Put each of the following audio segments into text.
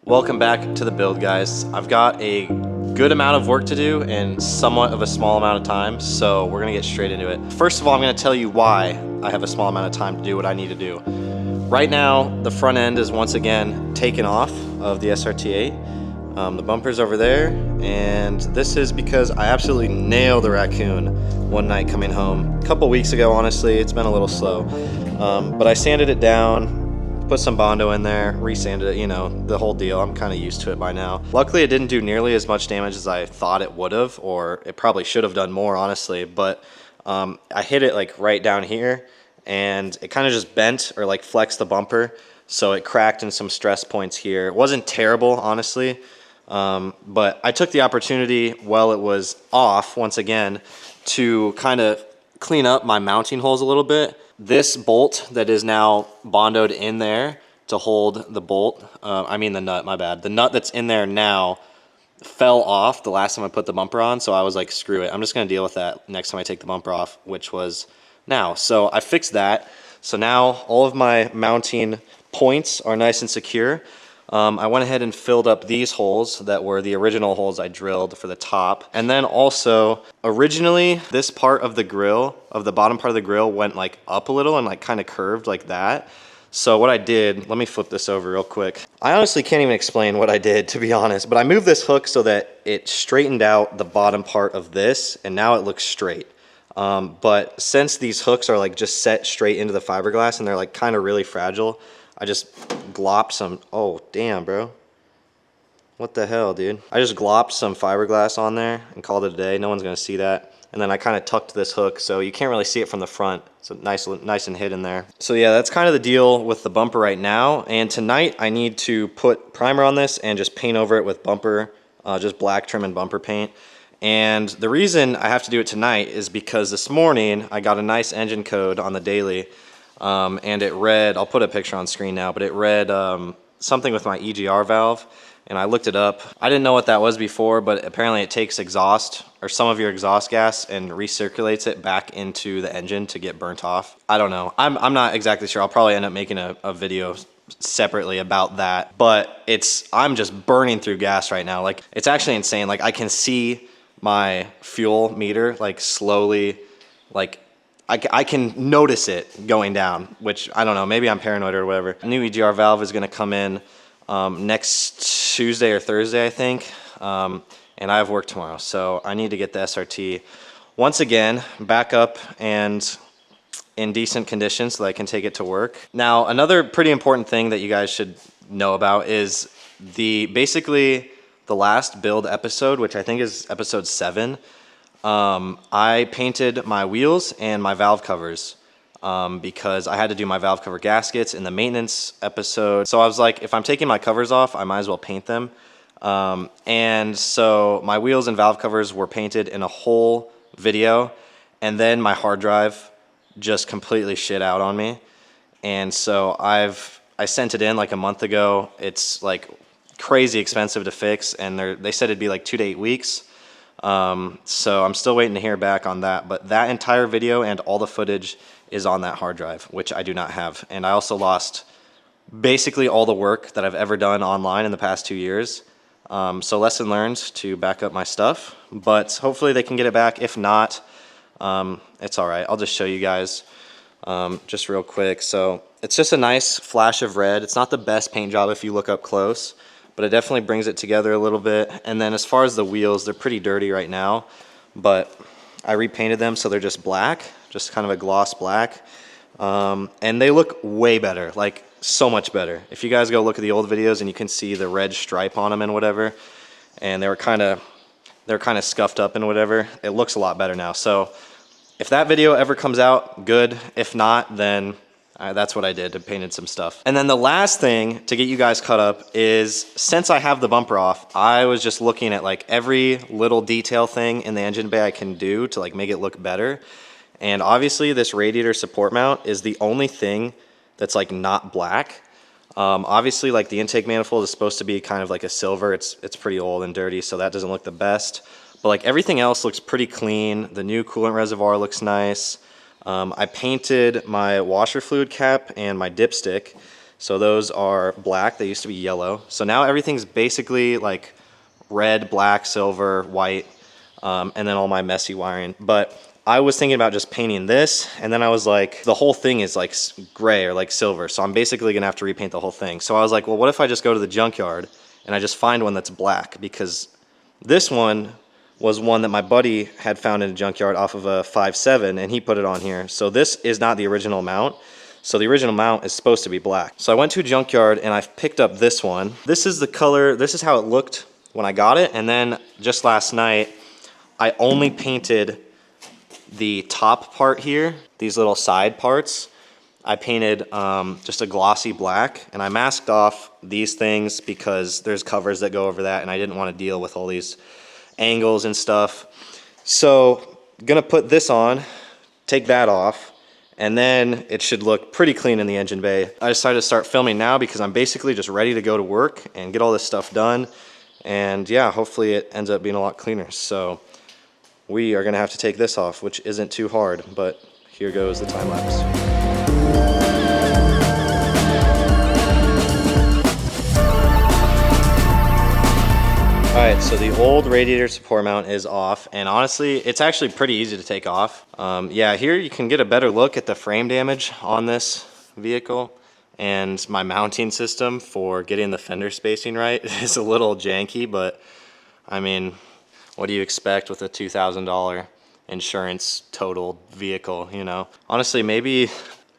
Welcome back to the build, guys. I've got a good amount of work to do and somewhat of a small amount of time, so we're gonna get straight into it. First of all, I'm gonna tell you why I have a small amount of time to do what I need to do. Right now, the front end is once again taken off of the SRT8. The bumper's over there, and this is because I absolutely nailed the raccoon one night coming home. A couple weeks ago, honestly, it's been a little slow. But I sanded it down, put some Bondo in there, resanded it, you know, the whole deal. I'm kind of used to it by now. Luckily, it didn't do nearly as much damage as I thought it would have, or it probably should have done more, honestly. But I hit it like right down here, and it kind of just bent or like flexed the bumper, so it cracked in some stress points here. It wasn't terrible, honestly, but I took the opportunity while it was off, once again, to kind of clean up my mounting holes a little bit. This bolt that is now bondoed in there to hold the bolt, I mean the nut, my bad. The nut that's in there now fell off the last time I put the bumper on, so I was like, screw it. I'm just gonna deal with that next time I take the bumper off, which was now. So I fixed that. So now all of my mounting points are nice and secure. I went ahead and filled up these holes that were the original holes I drilled for the top. And then also, originally, this part of the grill, of the bottom part of the grill, went like up a little and like kind of curved like that. So what I did, let me flip this over real quick. I honestly can't even explain what I did, to be honest, but I moved this hook so that it straightened out the bottom part of this, and now it looks straight. But since these hooks are like just set straight into the fiberglass and they're like kind of really fragile, I just glopped some, oh damn bro. What the hell, dude? I just glopped some fiberglass on there and called it a day. No one's gonna see that. And then I kind of tucked this hook so you can't really see it from the front. It's nice and hidden there. So yeah, that's kind of the deal with the bumper right now. And tonight I need to put primer on this and just paint over it with bumper, just black trim and bumper paint. And the reason I have to do it tonight is because this morning I got a nice engine code on the daily. And it read, I'll put a picture on screen now, but it read something with my EGR valve, and I looked it up. I didn't know what that was before, but apparently it takes exhaust or some of your exhaust gas and recirculates it back into the engine to get burnt off. I don't know. I'm not exactly sure. I'll probably end up making a video separately about that, but I'm just burning through gas right now. Like, it's actually insane. Like, I can see my fuel meter like slowly, like I can notice it going down, which I don't know, maybe I'm paranoid or whatever. A new EGR valve is gonna come in next Tuesday or Thursday, I think, and I have work tomorrow, so I need to get the SRT once again back up and in decent condition so that I can take it to work. Now, another pretty important thing that you guys should know about is basically the last build episode, which I think is episode 7. I painted my wheels and my valve covers because I had to do my valve cover gaskets in the maintenance episode. So I was like, if I'm taking my covers off, I might as well paint them. And so my wheels and valve covers were painted in a whole video, and then my hard drive just completely shit out on me. And so I sent it in like a month ago. It's like crazy expensive to fix, and they said it'd be like 2 to 8 weeks. So I'm still waiting to hear back on that, but that entire video and all the footage is on that hard drive, which I do not have. And I also lost basically all the work that I've ever done online in the past 2 years. So lesson learned to back up my stuff, but hopefully they can get it back. If not, it's all right. I'll just show you guys, just real quick. So it's just a nice flash of red. It's not the best paint job if you look up close, but it definitely brings it together a little bit. And then as far as the wheels, they're pretty dirty right now, but I repainted them so they're just black, just kind of a gloss black. And they look way better, like so much better. If you guys go look at the old videos and you can see the red stripe on them and whatever, and they're kind of scuffed up and whatever, it looks a lot better now. So if that video ever comes out, good. If not, then that's what I did. I painted some stuff. And then the last thing to get you guys caught up is, since I have the bumper off, I was just looking at like every little detail thing in the engine bay I can do to like make it look better. And obviously this radiator support mount is the only thing that's like not black. Obviously, like the intake manifold is supposed to be kind of like a silver. It's pretty old and dirty, so that doesn't look the best. But like everything else looks pretty clean. The new coolant reservoir looks nice. I painted my washer fluid cap and my dipstick. So those are black. They used to be yellow. So now everything's basically like red, black, silver, white, and then all my messy wiring. But I was thinking about just painting this, and then I was like, the whole thing is like gray or like silver, so I'm basically gonna have to repaint the whole thing. So I was like, well, what if I just go to the junkyard and I just find one that's black? Because this one was one that my buddy had found in a junkyard off of a 5.7, and he put it on here. So this is not the original mount. So the original mount is supposed to be black. So I went to a junkyard and I picked up this one. This is the color, this is how it looked when I got it. And then just last night, I only painted the top part here, these little side parts. I painted just a glossy black, and I masked off these things because there's covers that go over that, and I didn't want to deal with all these angles and stuff. So gonna put this on, take that off, and then it should look pretty clean in the engine bay. I decided to start filming now because I'm basically just ready to go to work and get all this stuff done. And yeah, hopefully it ends up being a lot cleaner. So we are gonna have to take this off, which isn't too hard, but here goes the time lapse. All right, so the old radiator support mount is off, and honestly, it's actually pretty easy to take off. Yeah, here you can get a better look at the frame damage on this vehicle, and my mounting system for getting the fender spacing right is a little janky, but I mean, what do you expect with a $2,000 insurance totaled vehicle, you know? Honestly, maybe,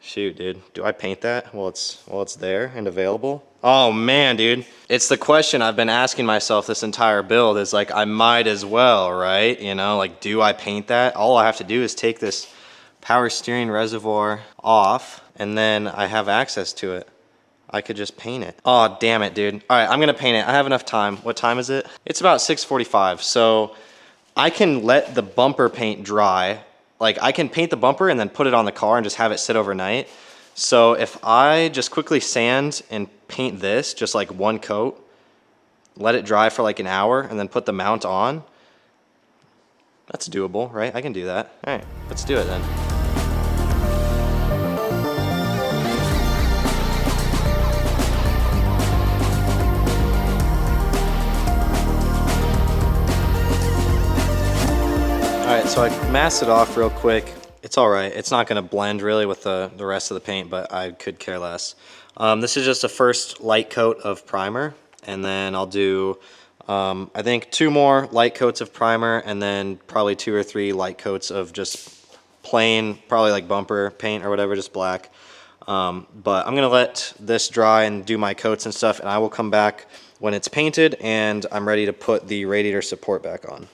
shoot, dude, do I paint that while it's there and available? Oh man, dude. It's the question I've been asking myself this entire build is like, I might as well, right? You know, like, do I paint that? All I have to do is take this power steering reservoir off, and then I have access to it. I could just paint it. Oh, damn it, dude. All right, I'm gonna paint it. I have enough time. What time is it? It's about 6:45, so I can let the bumper paint dry. Like, I can paint the bumper and then put it on the car and just have it sit overnight. So if I just quickly sand and paint this, just like one coat, let it dry for like an hour, and then put the mount on, that's doable, right? I can do that. All right, let's do it then. All right, so I masked it off real quick. It's all right. It's not gonna blend really with the rest of the paint, but I could care less. This is just a first light coat of primer, and then I'll do, I think 2 more light coats of primer, and then probably 2 or 3 light coats of just plain, probably like bumper paint or whatever, just black. But I'm gonna let this dry and do my coats and stuff, and I will come back when it's painted and I'm ready to put the radiator support back on.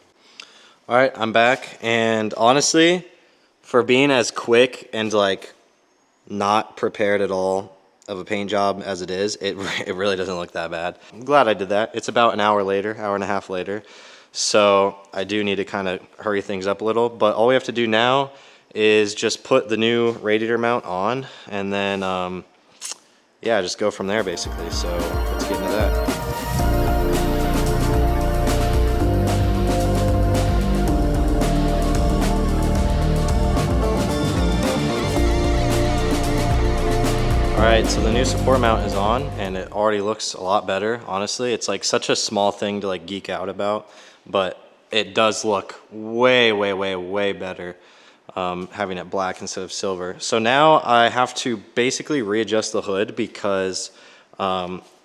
All right, I'm back, and honestly, for being as quick and like not prepared at all of a paint job as it is, it really doesn't look that bad. I'm glad I did that. It's about an hour later, hour and a half later. So I do need to kind of hurry things up a little, but all we have to do now is just put the new radiator mount on, and then yeah, just go from there basically. So let's get into that. All right, so the new support mount is on, and it already looks a lot better, honestly. It's like such a small thing to like geek out about, but it does look way, way, way, way better having it black instead of silver. So now I have to basically readjust the hood because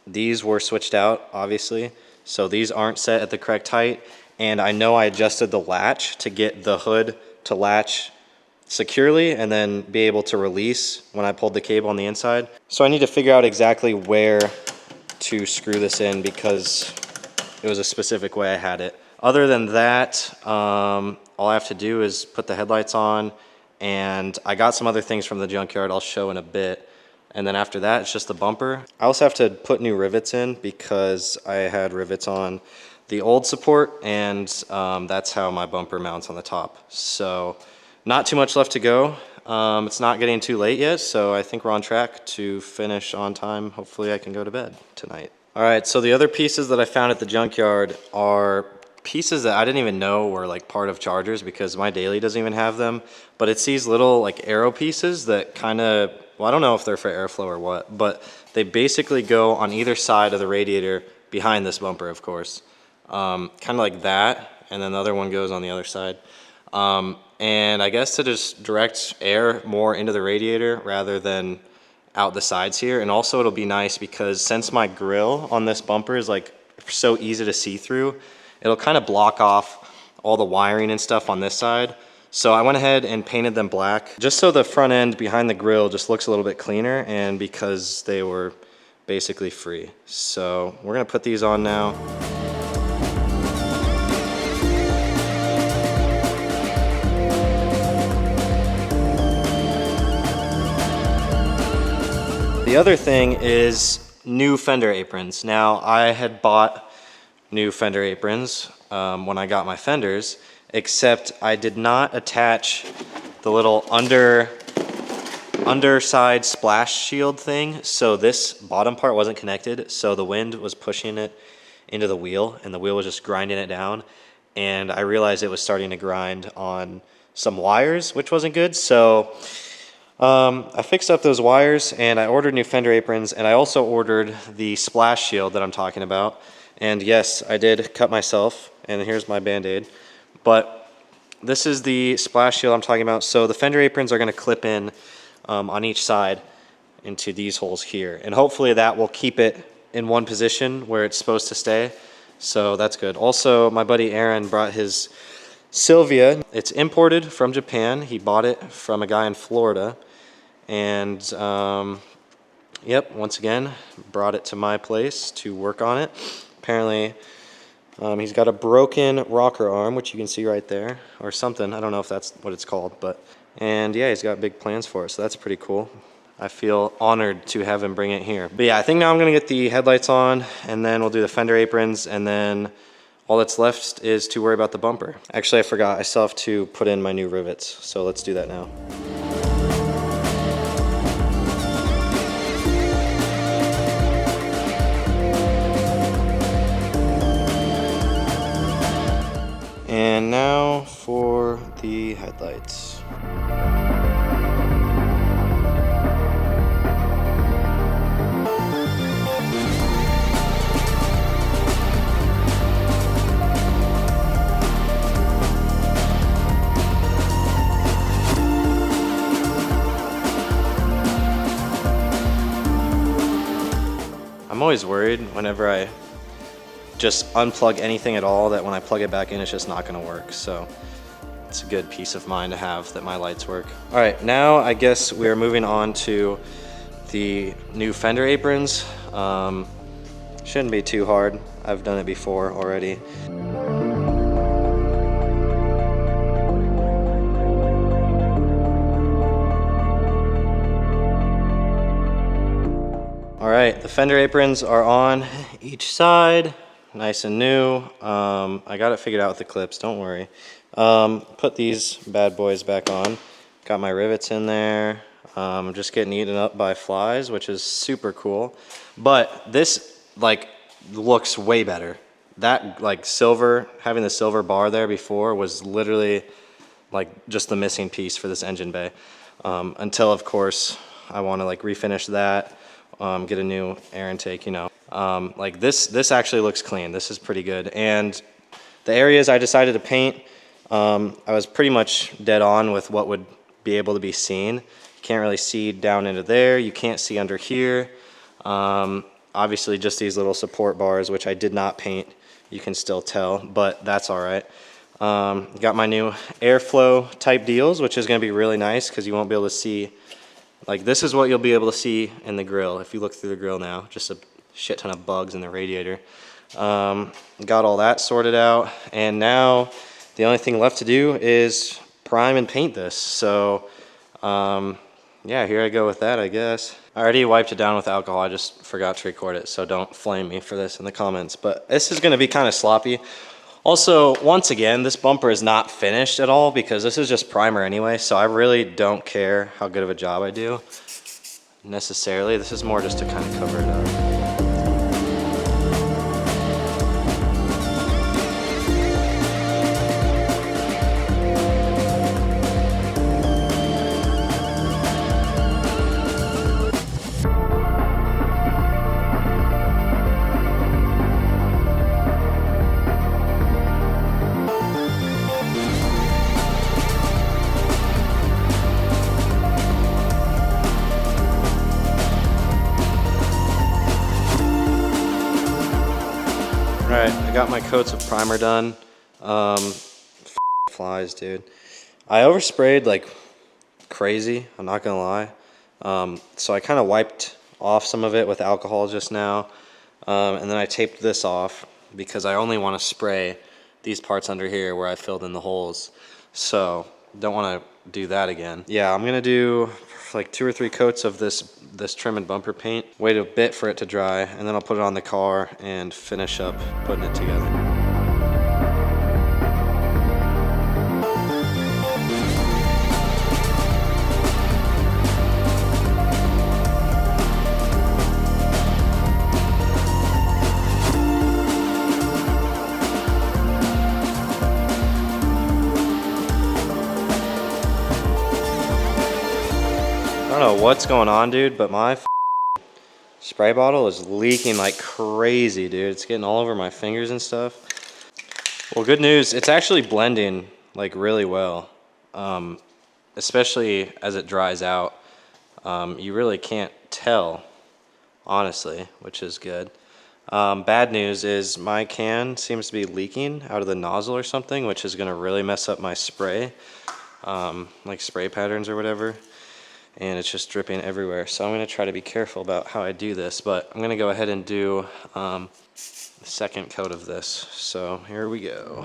these were switched out, obviously. So these aren't set at the correct height, and I know I adjusted the latch to get the hood to latch securely and then be able to release when I pulled the cable on the inside. So I need to figure out exactly where to screw this in because it was a specific way I had it. Other than that, all I have to do is put the headlights on, and I got some other things from the junkyard I'll show in a bit. And then after that, it's just the bumper. I also have to put new rivets in because I had rivets on the old support, and that's how my bumper mounts on the top. So not too much left to go. It's not getting too late yet, so I think we're on track to finish on time. Hopefully I can go to bed tonight. All right, so the other pieces that I found at the junkyard are pieces that I didn't even know were like part of chargers because my daily doesn't even have them, but it's these little like arrow pieces that kind of well, I don't know if they're for airflow or what, but they basically go on either side of the radiator behind this bumper, of course. Kind of like that, and then the other one goes on the other side. And I guess to just direct air more into the radiator rather than out the sides here. And also it'll be nice because since my grill on this bumper is like so easy to see through, it'll kind of block off all the wiring and stuff on this side. So I went ahead and painted them black just so the front end behind the grill just looks a little bit cleaner, and because they were basically free. So we're gonna put these on now. The other thing is new fender aprons. Now, I had bought new fender aprons when I got my fenders, except I did not attach the little underside splash shield thing. So this bottom part wasn't connected, so the wind was pushing it into the wheel, and the wheel was just grinding it down. And I realized it was starting to grind on some wires, which wasn't good. So I fixed up those wires, and I ordered new fender aprons, and I also ordered the splash shield that I'm talking about. And yes, I did cut myself, and here's my Band-Aid. But this is the splash shield I'm talking about. So the fender aprons are going to clip in on each side into these holes here. And hopefully that will keep it in one position where it's supposed to stay. So that's good. Also, my buddy Aaron brought his Sylvia. It's imported from Japan. He bought it from a guy in Florida. And yep, once again, brought it to my place to work on it. Apparently, he's got a broken rocker arm, which you can see right there, or something. I don't know if that's what it's called, but, and yeah, he's got big plans for it, so that's pretty cool. I feel honored to have him bring it here. But yeah, I think now I'm gonna get the headlights on, and then we'll do the fender aprons, and then all that's left is to worry about the bumper. Actually, I forgot, I still have to put in my new rivets, so let's do that now. And now for the headlights. I'm always worried whenever I just unplug anything at all that when I plug it back in, it's just not gonna work. So it's a good peace of mind to have that my lights work. All right, now I guess we're moving on to the new fender aprons. Shouldn't be too hard. I've done it before already. All right, the fender aprons are on each side. Nice and new. I got it figured out with the clips, don't worry. Put these bad boys back on. Got my rivets in there. Just getting eaten up by flies, which is super cool. But this like looks way better. That like silver, having the silver bar there before was literally like just the missing piece for this engine bay. Until of course I want to like refinish that, get a new air intake, you know. Like this actually looks clean. This is pretty good. And the areas I decided to paint, I was pretty much dead on with what would be able to be seen. You can't really see down into there. You can't see under here. Obviously just these little support bars, which I did not paint. You can still tell, but that's all right. Got my new airflow type deals, which is going to be really nice because you won't be able to see. Like this is what you'll be able to see in the grill if you look through the grill now. Just a shit ton of bugs in the radiator. Got all that sorted out, and now the only thing left to do is prime and paint this. So yeah, here I go with that, I guess. I already wiped it down with alcohol. I just forgot to record it, so don't flame me for this in the comments. But this is going to be kind of sloppy. Also, once again, this bumper is not finished at all because this is just primer anyway, so I really don't care how good of a job I do necessarily. This is more just to kind of cover it up. All right, I got my coats of primer done. Flies, dude. I oversprayed like crazy, I'm not gonna lie. So I kind of wiped off some of it with alcohol just now. And then I taped this off because I only want to spray these parts under here where I filled in the holes. So don't want to do that again. Yeah, I'm gonna do like 2 or 3 coats of this trim and bumper paint. Wait a bit for it to dry, and then I'll put it on the car and finish up putting it together. I don't know what's going on, dude, but my spray bottle is leaking like crazy, dude. It's getting all over my fingers and stuff. Well, good news, it's actually blending like really well, especially as it dries out. You really can't tell, honestly, which is good. Bad news is my can seems to be leaking out of the nozzle or something, which is gonna really mess up my spray, like spray patterns or whatever. And it's just dripping everywhere. So I'm gonna try to be careful about how I do this, but I'm gonna go ahead and do the second coat of this. So here we go.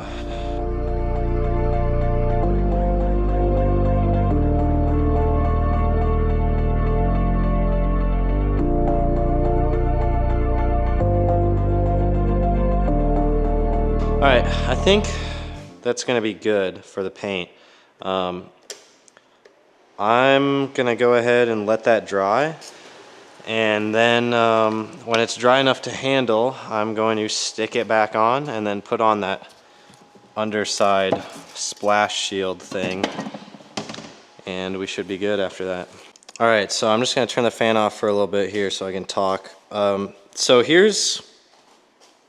All right, I think that's gonna be good for the paint. I'm gonna go ahead and let that dry, and then when it's dry enough to handle, I'm going to stick it back on and then put on that underside splash shield thing, and we should be good after that. All right, so I'm just gonna turn the fan off for a little bit here so I can talk. So here's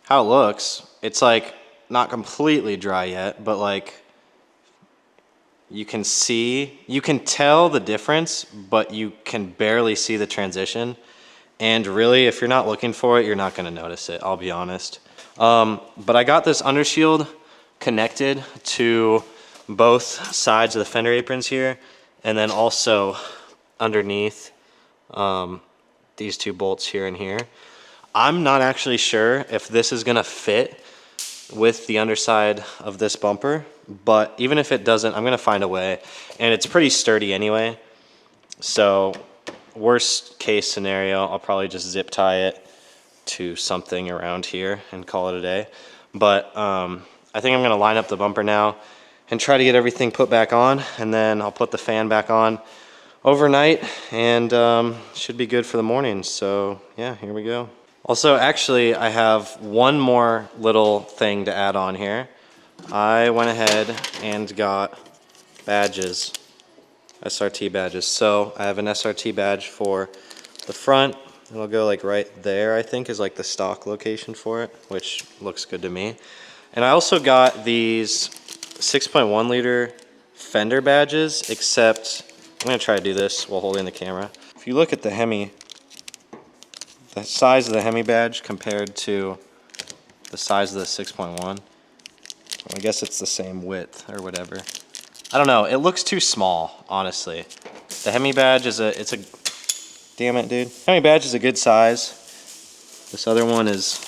how it looks. It's like not completely dry yet, but like you can tell the difference, but you can barely see the transition. And really, if you're not looking for it, you're not gonna notice it, I'll be honest. But I got this undershield connected to both sides of the fender aprons here, and then also underneath these 2 bolts here and here. I'm not actually sure if this is gonna fit with the underside of this bumper, but even if it doesn't, I'm gonna find a way. And it's pretty sturdy anyway, so worst case scenario, I'll probably just zip tie it to something around here and call it a day. But I think I'm gonna line up the bumper now and try to get everything put back on, and then I'll put the fan back on overnight, and should be good for the morning. So yeah, here we go. Also, actually, I have one more little thing to add on here. I went ahead and got badges, SRT badges. So I have an SRT badge for the front. It'll go like right there, I think, is like the stock location for it, which looks good to me. And I also got these 6.1 liter fender badges, except I'm gonna try to do this while holding the camera. If you look at the Hemi, the size of the Hemi badge compared to the size of the 6.1, well, I guess it's the same width or whatever. I don't know, it looks too small, honestly. The Hemi badge is damn it, dude. Hemi badge is a good size. This other one is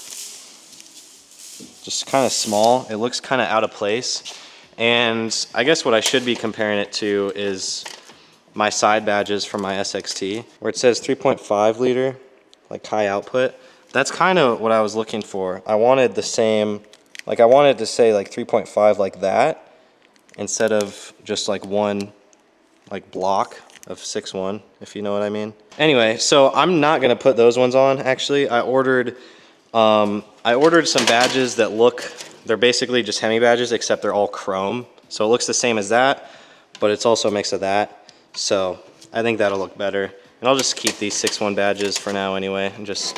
just kind of small. It looks kind of out of place. And I guess what I should be comparing it to is my side badges from my SXT, where it says 3.5 liter. Like high output. That's kind of what I was looking for. I wanted the same, like I wanted to say like 3.5 like that, instead of just like one like block of 6.1, if you know what I mean. Anyway, so I'm not gonna put those ones on. Actually, I ordered some badges that look, they're basically just Hemi badges, except they're all chrome. So it looks the same as that, but it's also a mix of that. So I think that'll look better. And I'll just keep these 6.1 badges for now anyway, and just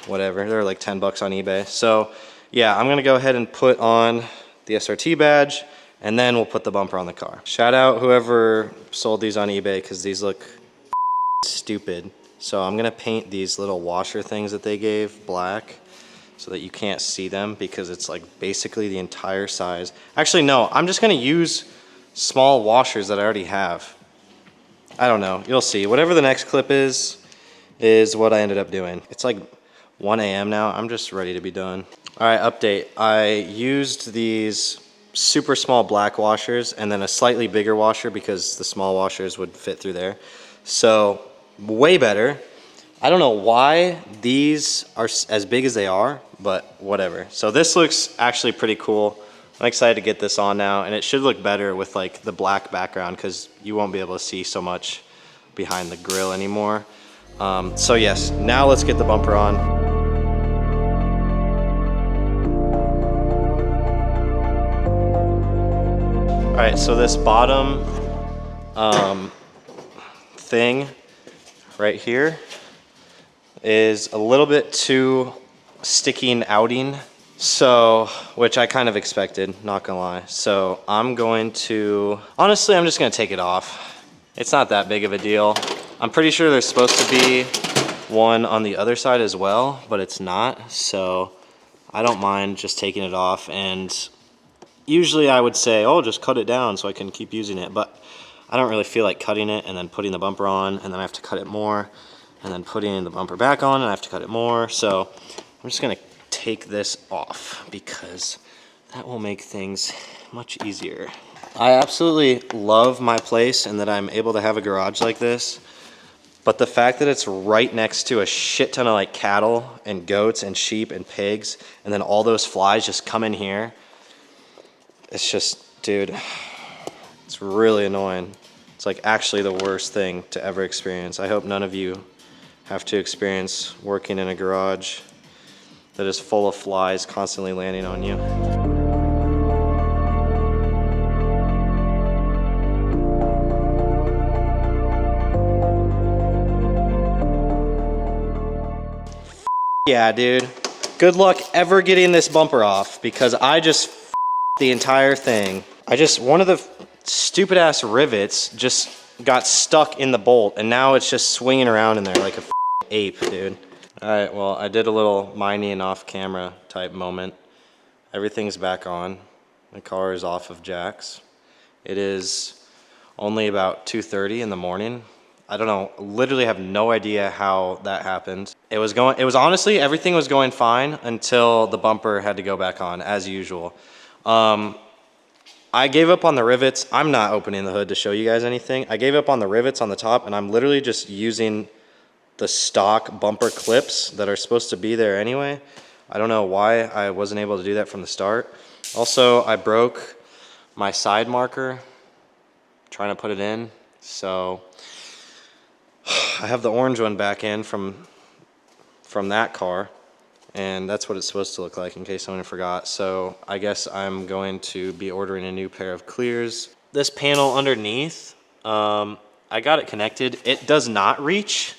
whatever. They're like 10 bucks on eBay. So yeah, I'm gonna go ahead and put on the SRT badge, and then we'll put the bumper on the car. Shout out whoever sold these on eBay, because these look stupid. So I'm gonna paint these little washer things that they gave black. so that you can't see them because it's like basically the entire size. Actually, no, I'm just gonna use small washers that I already have. I don't know, you'll see. Whatever the next clip is what I ended up doing. It's like 1 a.m. now, I'm just ready to be done. All right, update. I used these super small black washers and then a slightly bigger washer because the small washers would fit through there. So, way better. I don't know why these are as big as they are, but whatever. So this looks actually pretty cool. I'm excited to get this on now, and it should look better with like the black background because you won't be able to see so much behind the grill anymore. So yes, now let's get the bumper on. All right, so this bottom thing right here is a little bit too sticky and outing, so, which I kind of expected, not gonna lie. So I'm going to, honestly, I'm just gonna take it off. It's not that big of a deal. I'm pretty sure there's supposed to be one on the other side as well, but it's not, so I don't mind just taking it off. And usually I would say, oh, just cut it down so I can keep using it, but I don't really feel like cutting it and then putting the bumper on, and then I have to cut it more, and then putting the bumper back on, and I have to cut it more. So I'm just gonna take this off because that will make things much easier. I absolutely love my place and that I'm able to have a garage like this, but the fact that it's right next to a shit ton of like cattle and goats and sheep and pigs, and then all those flies just come in here, it's just, dude, it's really annoying. It's like actually the worst thing to ever experience. I hope none of you have to experience working in a garage that is full of flies constantly landing on you. Yeah, dude. Good luck ever getting this bumper off because I just the entire thing. One of the stupid ass rivets just got stuck in the bolt and now it's just swinging around in there like a ape, dude. All right, well, I did a little mining off camera type moment. Everything's back on. The car is off of jacks. It is only about 2:30 in the morning. I don't know, literally have no idea how that happened. It was honestly, everything was going fine until the bumper had to go back on as usual. I gave up on the rivets. I'm not opening the hood to show you guys anything. I gave up on the rivets on the top and I'm literally just using the stock bumper clips that are supposed to be there anyway. I don't know why I wasn't able to do that from the start. Also, I broke my side marker trying to put it in. So I have the orange one back in from that car, and that's what it's supposed to look like in case someone forgot. So I guess I'm going to be ordering a new pair of clears. This panel underneath, I got it connected. It does not reach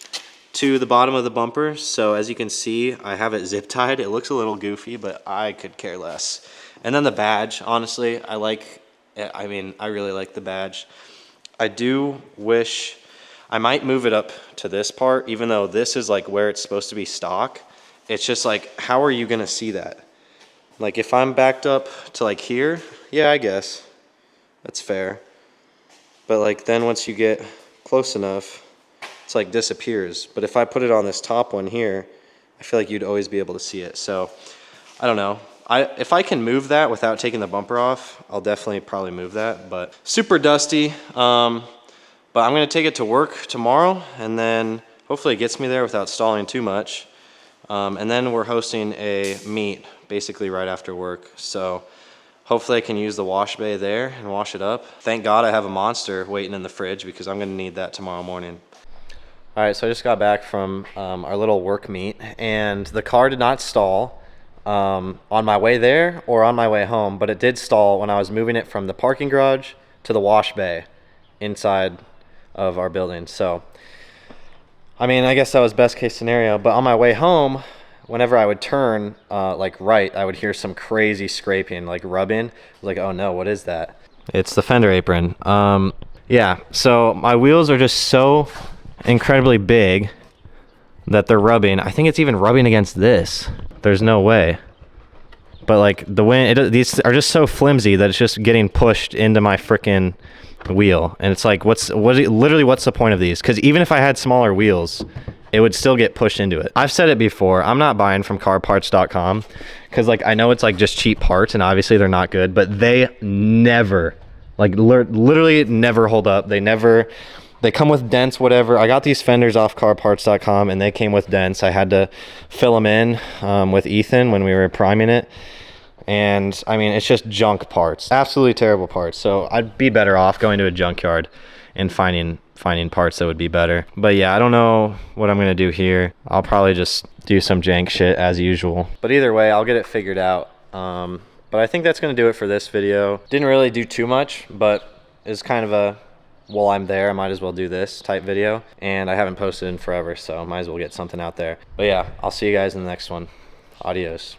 to the bottom of the bumper, so as you can see, I have it zip tied. It looks a little goofy, but I could care less. And then the badge, honestly, I really like the badge. I do wish I might move it up to this part, even though this is like where it's supposed to be stock. It's just like, how are you gonna see that? Like if I'm backed up to like here, yeah, I guess that's fair. But like then once you get close enough, it's like disappears. But if I put it on this top one here, I feel like you'd always be able to see it. So I don't know. If I can move that without taking the bumper off, I'll definitely probably move that. But super dusty. But I'm gonna take it to work tomorrow, and then hopefully it gets me there without stalling too much. And then we're hosting a meet basically right after work. So hopefully I can use the wash bay there and wash it up. Thank God I have a Monster waiting in the fridge because I'm gonna need that tomorrow morning. All right, so I just got back from our little work meet, and the car did not stall on my way there or on my way home, but it did stall when I was moving it from the parking garage to the wash bay inside of our building. So, I mean, I guess that was best case scenario, but on my way home, whenever I would turn like right, I would hear some crazy scraping, like rubbing. I was like, oh no, what is that? It's the fender apron. Yeah, so my wheels are just so incredibly big that they're rubbing. I think it's even rubbing against this. There's no way. But like the wind, these are just so flimsy that it's just getting pushed into my frickin' wheel. And it's like, literally what's the point of these? Because even if I had smaller wheels, it would still get pushed into it. I've said it before, I'm not buying from carparts.com because like I know it's like just cheap parts and obviously they're not good, but they never, like literally never hold up. They come with dents, whatever. I got these fenders off carparts.com and they came with dents. I had to fill them in with Ethan when we were priming it. And I mean, it's just junk parts, absolutely terrible parts. So I'd be better off going to a junkyard and finding parts that would be better. But yeah, I don't know what I'm gonna do here. I'll probably just do some jank shit as usual. But either way, I'll get it figured out. But I think that's gonna do it for this video. Didn't really do too much, but it's kind of a, while I'm there, I might as well do this type video. And I haven't posted in forever, so might as well get something out there. But yeah, I'll see you guys in the next one. Adios.